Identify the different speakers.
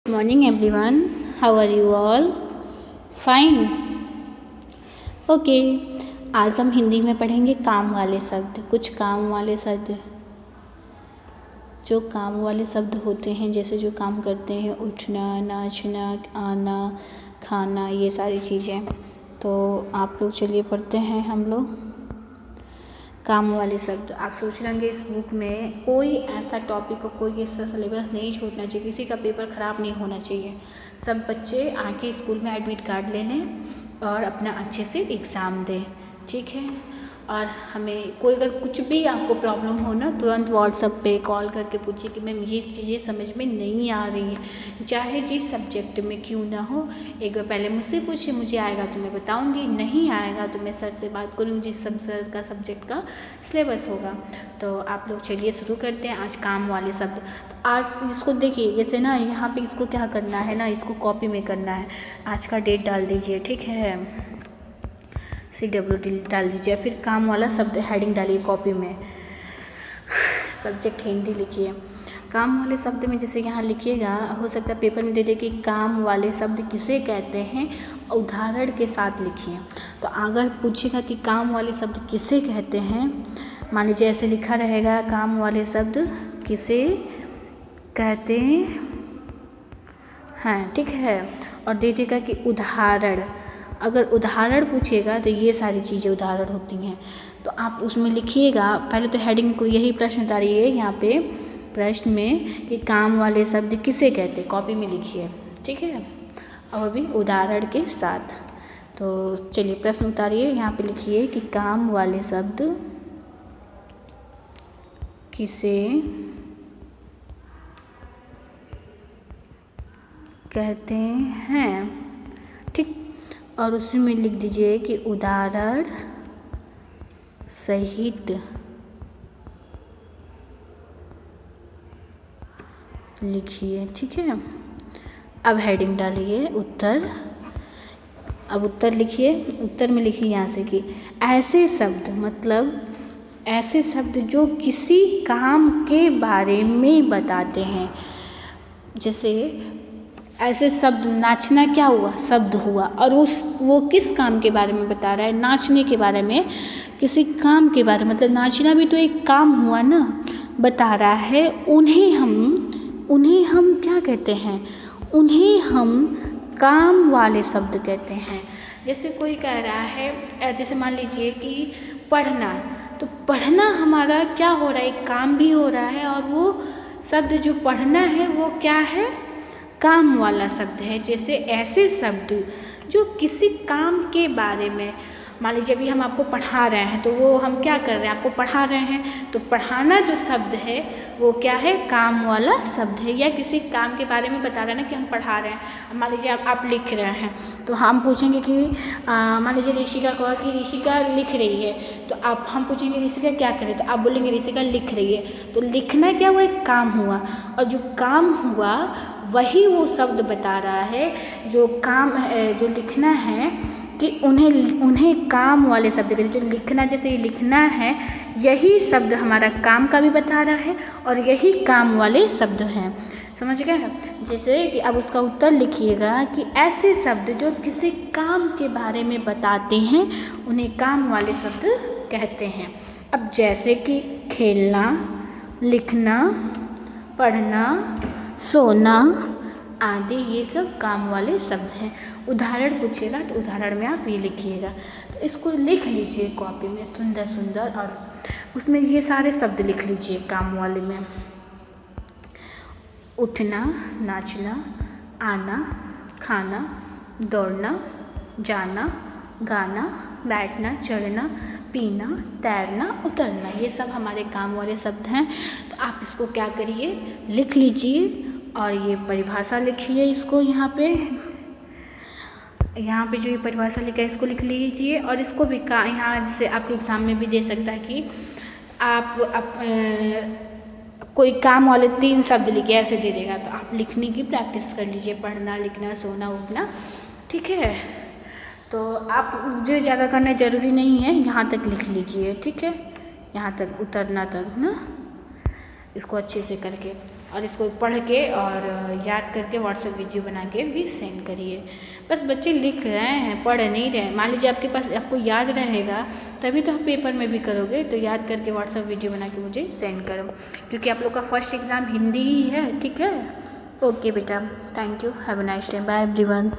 Speaker 1: Morning everyone, how are you all? Fine. Okay आज हम हिंदी में पढ़ेंगे काम वाले शब्द। कुछ काम वाले शब्द, जो काम वाले शब्द होते हैं, जैसे जो काम करते हैं, उठना, नाचना, आना, खाना, ये सारी चीज़ें। तो आप लोग चलिए पढ़ते हैं हम लोग काम वाले शब्द। आप सोच रहे होंगे इस बुक में कोई ऐसा टॉपिक हो, कोई ऐसा सिलेबस नहीं छूटना चाहिए, किसी का पेपर ख़राब नहीं होना चाहिए। सब बच्चे आके स्कूल में एडमिट कार्ड ले लें और अपना अच्छे से एग्ज़ाम दें, ठीक है। और हमें कोई अगर कुछ भी आपको प्रॉब्लम हो ना, तुरंत व्हाट्सएप पे कॉल करके पूछिए कि मैम ये चीज़ें समझ में नहीं आ रही हैं, चाहे जिस सब्जेक्ट में क्यों ना हो। एक बार पहले मुझसे पूछिए, मुझे आएगा तो मैं बताऊंगी, नहीं आएगा तो मैं सर से बात करूँगी जिस सर का सब्जेक्ट का सिलेबस होगा। तो आप लोग चलिए शुरू करते हैं आज काम वाले शब्द। तो आज इसको देखिए, जैसे ना यहाँ पे इसको क्या करना है ना, इसको कॉपी में करना है। आज का डेट डाल दीजिए, ठीक है, CWD डाल दीजिए। फिर काम वाला शब्द हेडिंग डालिए कॉपी में, सब्जेक्ट हिंदी लिखिए। काम वाले शब्द में जैसे यहाँ लिखिएगा, हो सकता है पेपर में दे दे कि काम वाले शब्द किसे कहते हैं, उदाहरण के साथ लिखिए। तो अगर पूछेगा कि काम वाले शब्द किसे कहते हैं, मान लीजिए ऐसे लिखा रहेगा, काम वाले शब्द किसे कहते हैं, ठीक है, और दे देगा कि उदाहरण। अगर उदाहरण पूछेगा तो ये सारी चीज़ें उदाहरण होती हैं। तो आप उसमें लिखिएगा, पहले तो हेडिंग को यही प्रश्न उतारिए यहाँ पे प्रश्न में कि काम वाले शब्द किसे कहते हैं, कॉपी में लिखिए, ठीक है, और भी उदाहरण के साथ। तो चलिए प्रश्न उतारिए, यहाँ पे लिखिए कि काम वाले शब्द किसे कहते हैं, ठीक। और उसमें लिख दीजिए कि उदाहरण सहित लिखिए, ठीक है। अब हेडिंग डालिए उत्तर। अब उत्तर लिखिए, उत्तर में लिखिए यहाँ से कि ऐसे शब्द, मतलब ऐसे शब्द जो किसी काम के बारे में बताते हैं। जैसे ऐसे शब्द, नाचना क्या हुआ, शब्द हुआ, और वो किस काम के बारे में बता रहा है, नाचने के बारे में, किसी काम के बारे में, मतलब नाचना भी तो एक काम हुआ ना, बता रहा है। उन्हें हम क्या कहते हैं, उन्हें हम काम वाले शब्द कहते हैं। जैसे कोई कह रहा है, जैसे मान लीजिए कि पढ़ना, तो पढ़ना हमारा क्या हो रहा है, एक काम भी हो रहा है, और वो शब्द जो पढ़ना है वो क्या है, काम वाला शब्द है। जैसे ऐसे शब्द जो किसी काम के बारे में, मान लीजिए अभी हम आपको पढ़ा रहे हैं, तो वो हम क्या कर रहे हैं, आपको पढ़ा रहे हैं, तो पढ़ाना जो शब्द है वो क्या है, काम वाला शब्द है, या किसी काम के बारे में बता रहे हैं ना कि हम पढ़ा रहे हैं। मान लीजिए आप लिख रहे हैं, तो हम पूछेंगे कि मान लीजिए ऋषिका कहा कि ऋषिका लिख रही है, तो हम पूछेंगे ऋषिका क्या करे, तो आप बोलेंगे ऋषिका लिख रही है। तो लिखना क्या हुआ, एक काम हुआ, और जो काम हुआ वही वो शब्द बता रहा है, जो काम जो लिखना है कि उन्हें काम वाले शब्द कहते हैं। जो लिखना, जैसे ये लिखना है, यही शब्द हमारा काम का भी बता रहा है और यही काम वाले शब्द हैं, समझ गए। जैसे कि अब उसका उत्तर लिखिएगा कि ऐसे शब्द जो किसी काम के बारे में बताते हैं उन्हें काम वाले शब्द कहते हैं। अब जैसे कि खेलना, लिखना, पढ़ना, सोना आदि, ये सब काम वाले शब्द हैं। उदाहरण पूछेगा तो उदाहरण में आप ये लिखिएगा। तो इसको लिख लीजिए कॉपी में सुंदर सुंदर, और उसमें ये सारे शब्द लिख लीजिए काम वाले में। उठना, नाचना, आना, खाना, दौड़ना, जाना, गाना, बैठना, चढ़ना, पीना, तैरना, उतरना, ये सब हमारे काम वाले शब्द हैं। तो आप इसको क्या करिए, लिख लीजिए, और ये परिभाषा लिखिए इसको यहाँ पे जो ये परिभाषा लिखा है इसको लिख लीजिए। और इसको भी यहाँ जैसे आपके एग्ज़ाम में भी दे सकता है कि आप कोई काम वाले 3 शब्द लिखे, ऐसे दे देगा, तो आप लिखने की प्रैक्टिस कर लीजिए, पढ़ना, लिखना, सोना, उठना, ठीक है। तो आप जो ज़्यादा करना ज़रूरी नहीं है, यहाँ तक लिख लीजिए, ठीक है, यहाँ तक, उतरना तक ना। इसको अच्छे से करके, और इसको पढ़ के और याद करके व्हाट्सएप वीडियो बना के भी सेंड करिए। बस बच्चे लिख रहे हैं, पढ़ नहीं रहे। मान लीजिए आपके पास, आपको याद रहेगा तभी तो आप पेपर में भी करोगे, तो याद करके व्हाट्सएप वीडियो बना के मुझे सेंड करो, क्योंकि आप लोग का फर्स्ट एग्ज़ाम हिंदी ही है। ठीक है, ओके बेटा, thank you, have a nice day, bye everyone.